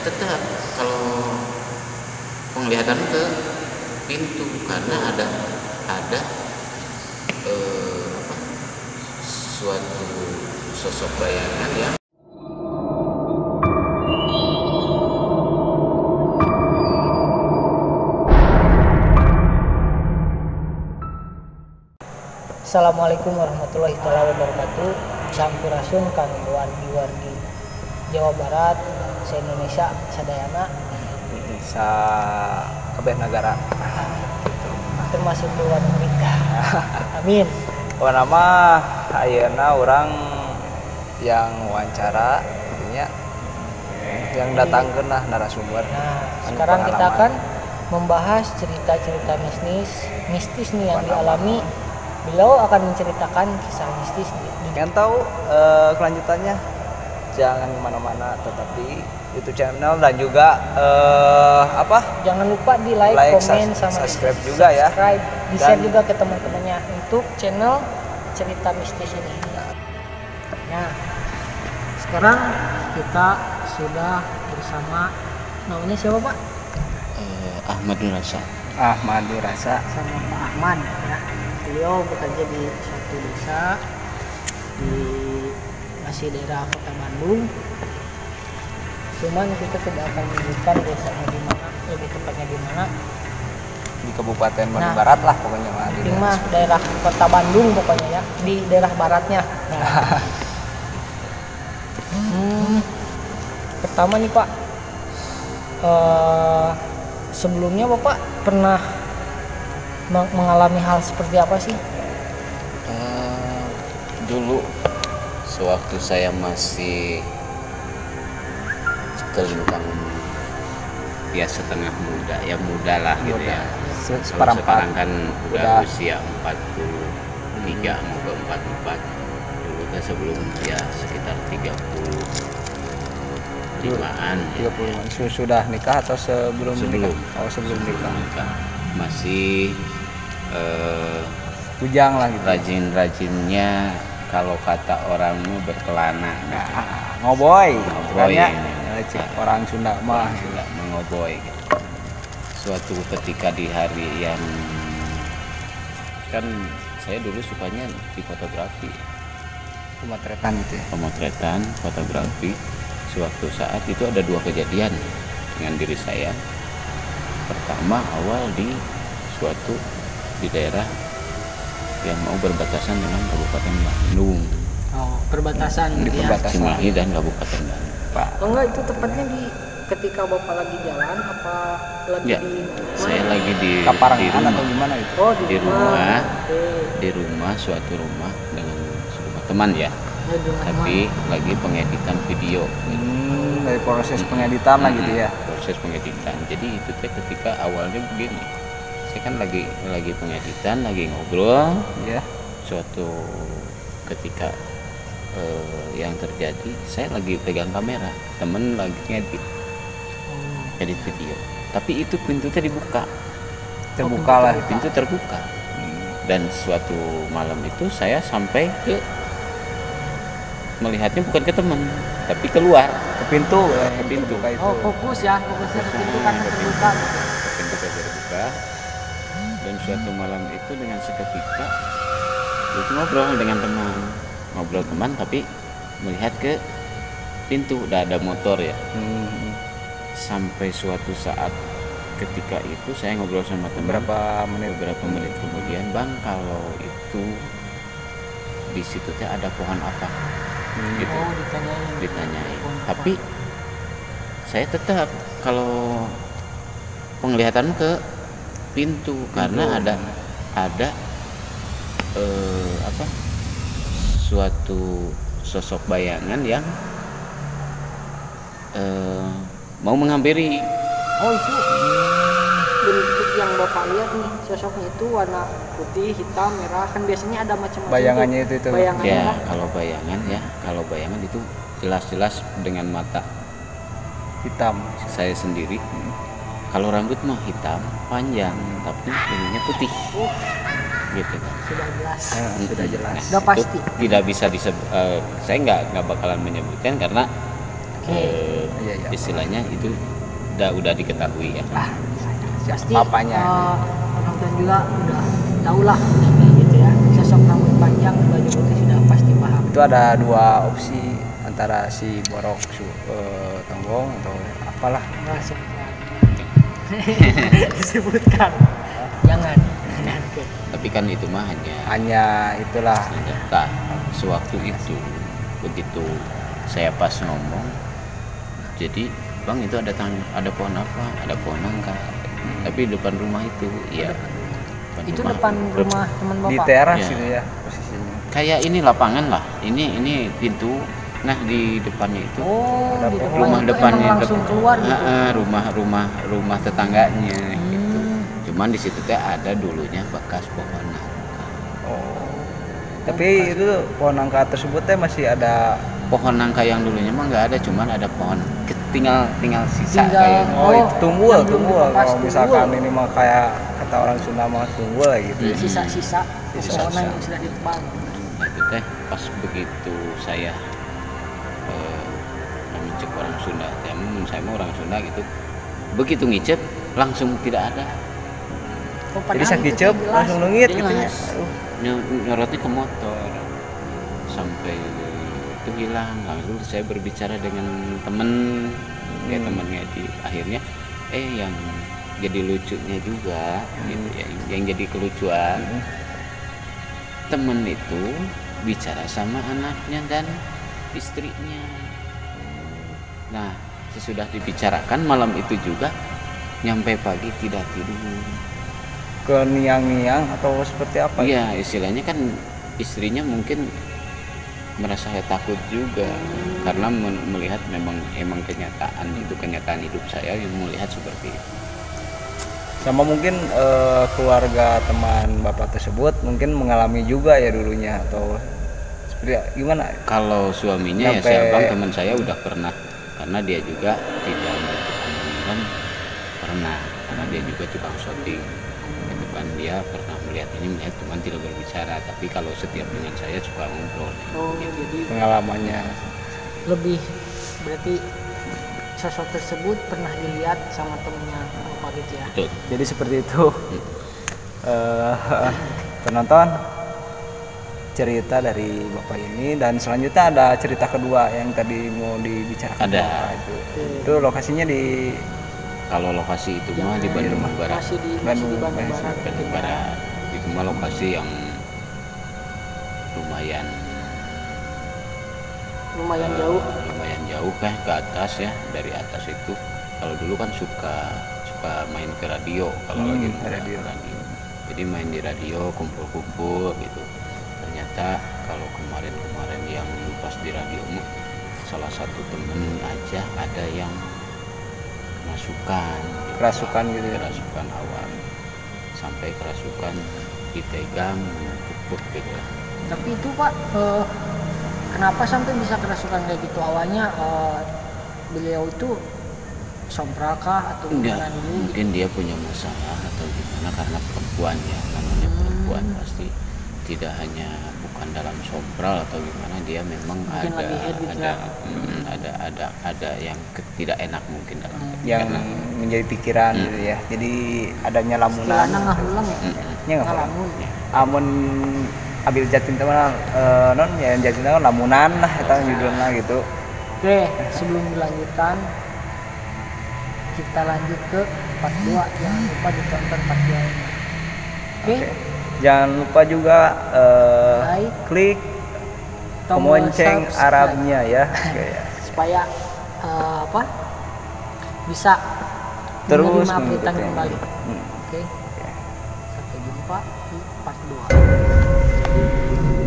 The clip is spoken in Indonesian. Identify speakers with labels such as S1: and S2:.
S1: tetap kalau penglihatan ke pintu karena ada apa, suatu sosok bayangan yang
S2: Assalamualaikum warahmatullahi wabarakatuh. Sampurasun kami wargi Jawa Barat, se-Indonesia, sadayana,
S3: sa kabeh negara
S2: termasuk luar Amerika. Amin.
S3: Nama ayeuna orang yang wawancara intinya yang datangkeun lah narasumber.
S2: Nah, sekarang kita akan membahas cerita-cerita mistis nih yang dialami. Beliau akan menceritakan kisah mistis.
S3: Yang tahu kelanjutannya jangan kemana-mana, tetapi YouTube channel dan juga
S2: jangan lupa di like, komen, sama
S3: subscribe juga ya.
S2: Di share juga ke teman-temannya untuk channel cerita mistis ini. Nah, sekarang kita sudah bersama, namanya siapa Pak?
S1: Ahmad Nurasa.
S3: Ahmad Nurasa
S2: Sama Pak Ahmad ya. Beliau bekerja di suatu desa di masih daerah Kota Bandung. Cuman kita tidak akan menyebutkan desanya di mana, lebih tepatnya di mana.
S3: di Kabupaten Bandung Barat lah pokoknya mah.
S2: Di mah daerah Kota Bandung pokoknya ya, di daerah baratnya. Nah. Pertama nih Pak, sebelumnya Bapak pernah mengalami hal seperti apa sih?
S1: Dulu sewaktu saya masih terbilang ya setengah muda, ya muda lah gitu ya. Kalau sekarang kan udah usia 43 mau ke 44. Dulu kan sebelum ya sekitar 35-an.
S3: 30-an. Sudah nikah atau sebelum nikah? Oh, sebelum nikah.
S1: Masih
S3: bujang lah gitu.
S1: Rajin-rajinnya kalau kata orangmu berkelana.
S3: Ngoboy. Orang Sunda mah
S1: mengoboy gitu. Suatu ketika di hari yang kan saya dulu sukanya di fotografi,
S3: pemotretan gitu ya.
S1: Pemotretan, fotografi. Suatu saat itu ada dua kejadian dengan diri saya. Pertama awal di daerah yang mau berbatasan dengan Kabupaten Bandung.
S2: Oh, perbatasan
S3: di perbatasan
S1: Cimahi dan Kabupaten Bandung.
S3: Pak.
S2: Oh enggak, itu tepatnya di ketika Bapak lagi jalan apa lagi
S1: Ya,
S2: di mana?
S1: saya lagi di
S3: Kaparangan
S1: rumah.
S3: atau gimana itu?
S2: Oh,
S1: di rumah.
S2: Oke.
S1: Di rumah, suatu rumah dengan sebuah teman ya.
S2: Ya, di rumah.
S1: Tapi lagi pengeditan video.
S3: Dari proses pengeditan lah gitu ya.
S1: Proses pengeditan. Jadi itu ketika awalnya begini. Saya kan lagi pengeditan, lagi ngobrol.
S3: Ya.
S1: Suatu ketika yang terjadi, saya lagi pegang kamera, temen lagi edit video. Tapi itu pintu dibuka.
S3: Terbuka lah.
S1: Pintu terbuka. Dan suatu malam itu saya sampai ke melihatnya bukan ke teman, tapi keluar
S3: Ke pintu.
S1: ke pintu.
S2: Oh, fokusnya ke pintu karena terbuka.
S1: Ke pintu terbuka. Dan suatu malam itu dengan seketika itu ngobrol dengan teman, tapi melihat ke pintu, udah ada motor ya. Sampai suatu saat ketika itu saya ngobrol sama teman beberapa menit kemudian, Bang, kalau itu di situ teh ada pohon apa? Gitu.
S2: Oh,
S1: ditanyain. Tapi saya tetap kalau penglihatan ke pintu karena ada suatu sosok bayangan yang mau menghampiri.
S2: Oh, itu bentuk yang Bapak lihat nih, sosoknya itu warna putih, hitam, merah, kan biasanya ada macam-macam.
S3: Bayangannya itu.
S2: Bayangannya
S1: Ya,
S2: kan?
S1: kalau bayangan itu jelas-jelas dengan mata
S3: Hitam.
S1: saya sendiri. Kalau rambut mah hitam panjang, tapi ininya putih. Gitu.
S2: Sudah jelas.
S3: Sudah jelas.
S2: Udah
S1: Itu
S2: pasti.
S1: tidak bisa disebut. Saya nggak bakalan menyebutkan karena
S3: Iya, iya.
S1: Istilahnya itu udah diketahui ya.
S2: Pasti
S3: papanya.
S2: penonton juga udah tahu lah kayak gitu ya, sosok rambut panjang baju putih sudah pasti paham.
S3: Itu ada dua opsi antara si Borok Tonggong atau apalah.
S2: Nggak sebutkan. Disebutkan. Jangan.
S1: Tapi kan itu mah
S3: Hanya itulah.
S1: nah, sewaktu itu begitu saya pas ngomong, jadi bang itu ada pohon apa, ada pohon nangka, tapi depan rumah itu ya
S2: Itu depan rumah teman
S3: Di
S2: bapak.
S3: teras
S1: Ya.
S3: gitu ya posisinya.
S1: kayak ini lapangan lah, ini pintu, nah di depannya itu
S2: Oh,
S3: Ada
S2: di
S3: pohon.
S2: depan
S1: rumah
S2: itu
S1: depannya
S2: emang langsung keluar gitu.
S1: rumah tetangganya gitu.
S2: Hmm.
S1: Cuman di situ teh ada dulunya bekas pohon nangka.
S3: Oh. Tapi itu pohon nangka tersebut teh masih ada.
S1: Pohon nangka yang dulunya mah nggak ada, cuman ada pohon tinggal sisa
S2: Tinggal-
S1: kayaknya.
S3: Oh, itu tumbul.
S2: yang belum
S3: Kalau
S2: dilepas,
S3: misalkan
S2: tumbul.
S3: ini mah kayak kata orang Sunda mah tumbul gitu.
S2: Sisa-sisa
S1: Sisa-sisa.
S2: pohonan yang sudah ditebang.
S1: Nah, itu teh pas begitu saya ngicep orang Sunda, saya mau orang Sunda gitu, begitu ngicep langsung tidak ada.
S2: Oh,
S3: Jadi
S2: padahal
S3: sakit
S2: itu
S3: cep
S2: jelas.
S3: langsung nungit gitu ya.
S1: Jelas. Nyorotnya ke motor sampai itu hilang. Lalu saya berbicara dengan temen kayak temennya di akhirnya yang jadi lucunya juga gitu ya, yang jadi kelucuan temen itu bicara sama anaknya dan istrinya. Nah sesudah dibicarakan malam itu juga nyampe pagi tidak tidur.
S3: Ke niang-niang atau seperti apa?
S1: Iya, istilahnya kan istrinya mungkin merasa takut juga karena melihat emang kenyataan hidup saya yang melihat seperti itu.
S3: Sama mungkin keluarga teman bapak tersebut mungkin mengalami juga ya dulunya atau seperti gimana?
S1: Kalau suaminya
S3: Sampai-
S1: ya saya bang teman saya udah pernah, karena dia juga tidak menutup kemungkinan pernah, karena dia juga tukang shooting. Itu kan dia pernah melihat cuman tidak berbicara, tapi kalau setiap dengan saya suka ngobrol.
S2: Oh, jadi
S3: Pengalamannya.
S2: lebih berarti sosok tersebut pernah dilihat sama temennya bapak gitu ya.
S1: Betul.
S3: Jadi seperti itu. Penonton cerita dari bapak ini, dan selanjutnya ada cerita kedua yang tadi mau dibicarakan.
S1: Ada.
S3: Bapak itu lokasinya di
S1: Kalau lokasi itu mah di Bandung Barat.
S2: Masih di
S3: Bandung
S2: Bandung Barat.
S1: Bandung Barat itu mah lokasi yang lumayan
S2: Lumayan jauh.
S1: kan ke atas ya. Dari atas itu kalau dulu kan suka main ke radio kalau lagi mau
S3: radio.
S1: ke radio. Jadi main di radio, kumpul-kumpul gitu. Ternyata kalau kemarin yang pas di radio mah salah satu temen aja ada yang kerasukan
S3: Kerasukan gitu ya.
S1: kerasukan awal sampai kerasukan dipegang pupuk gitu.
S2: Tapi itu Pak, kenapa sampai bisa kerasukan kayak gitu? Awalnya beliau itu sompral kah atau
S1: Enggak,
S2: gimana dulu?
S1: mungkin dia punya masalah atau gimana, karena perempuan ya, namanya perempuan pasti tidak hanya bukan dalam sompral atau gimana, dia memang
S2: Mungkin lagi head gitu ya.
S1: ada yang tidak enak mungkin dalam
S3: Yang
S1: karena
S3: menjadi pikiran gitu ya. Jadi adanya lamunan.
S2: Istilahnya ngahulang ya?
S3: Nya nggak apa.
S2: Ngalamun.
S3: Amun ambil jatin teman non ya jatin teman lamunan lah eta judulna gitu.
S2: Oke, sebelum dilanjutkan kita lanjut ke part 2. Jangan lupa ditonton part 2 ini. Oke,
S3: Jangan lupa juga
S2: Like,
S3: klik
S2: tombol
S3: lonceng
S2: subscribe.
S3: Arabnya ya. Oke, ya.
S2: Supaya bisa
S3: Terus
S2: menerima update
S3: mengikuti.
S2: kembali.
S3: Hmm.
S2: Oke. Sampai jumpa di part 2.